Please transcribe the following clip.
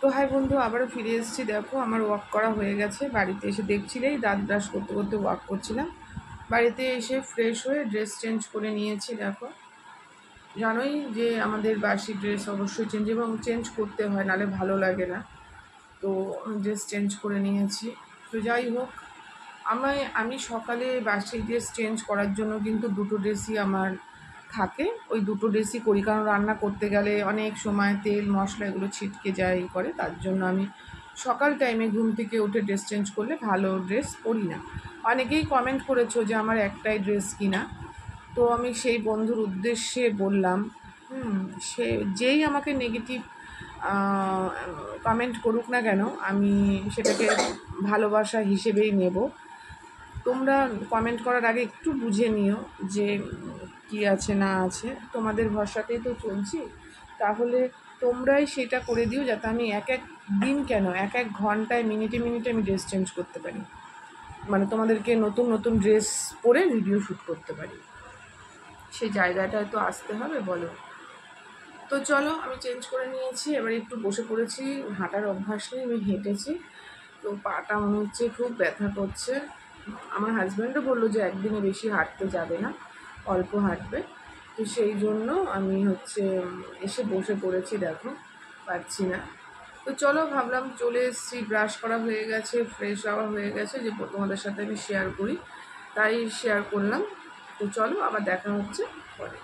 তো হাই বন্ধু, আবারও ফিরে এসেছি। দেখো আমার ওয়াক করা হয়ে গেছে। বাড়িতে এসে দেখছিলেই দাঁত ব্রাশ করতে করতে ওয়াক করছিলাম। বাড়িতে এসে ফ্রেশ হয়ে ড্রেস চেঞ্জ করে নিয়েছি। দেখো, জানোই যে আমাদের বাসি ড্রেস অবশ্যই চেঞ্জ করতে হয়, নাহলে ভালো লাগে না। তো ড্রেস চেঞ্জ করে নিয়েছি। তো যাই হোক, আমি সকালে বাসি ড্রেস চেঞ্জ করার জন্য কিন্তু দুটো ড্রেসই আমার থাকে। ওই দুটো ড্রেসই করি, কারণ রান্না করতে গেলে অনেক সময় তেল মশলা এগুলো ছিটকে যায় করে, তার জন্য আমি সকাল টাইমে ঘুম থেকে উঠে ড্রেস চেঞ্জ করলে ভালো ড্রেস পরি না। অনেকেই কমেন্ট করেছো যে আমার একটাই ড্রেস কিনা। তো আমি সেই বন্ধুর উদ্দেশ্যে বললাম, সে যেই আমাকে নেগেটিভ কমেন্ট করুক না কেন, আমি সেটাকে ভালোবাসা হিসেবেই নেব। তোমরা কমেন্ট করার আগে একটু বুঝে নিও যে কি আছে না আছে। তোমাদের ভরসাতেই তো চলছি, তাহলে তোমরাই সেটা করে দিও যাতে আমি এক এক দিন কেন এক এক ঘন্টায় মিনিটে মিনিটে আমি ড্রেস চেঞ্জ করতে পারি, মানে তোমাদেরকে নতুন নতুন ড্রেস পরে ভিডিও শ্যুট করতে পারি। সেই জায়গাটায় তো আসতে হবে, বলো। তো চলো, আমি চেঞ্জ করে নিয়েছি, এবার একটু বসে পড়েছি। হাঁটার অভ্যাস নেই, আমি হেঁটেছি। তো পাটা মনে হচ্ছে খুব ব্যথা করছে। আমার হাজব্যান্ডও বললো যে একদিনে বেশি হাঁটতে যাবে না, অল্প হাঁটবে। তো সেই জন্য আমি এসে বসে পড়েছি। দেখো, পারছি না। তো চলো, ভাবলাম চলে এসেছি, ব্রাশ করা হয়ে গেছে, ফ্রেশ হওয়া হয়ে গেছে, যে তোমাদের সাথে আমি শেয়ার করি, তাই শেয়ার করলাম। তো চলো, আবার দেখা হচ্ছে পরে।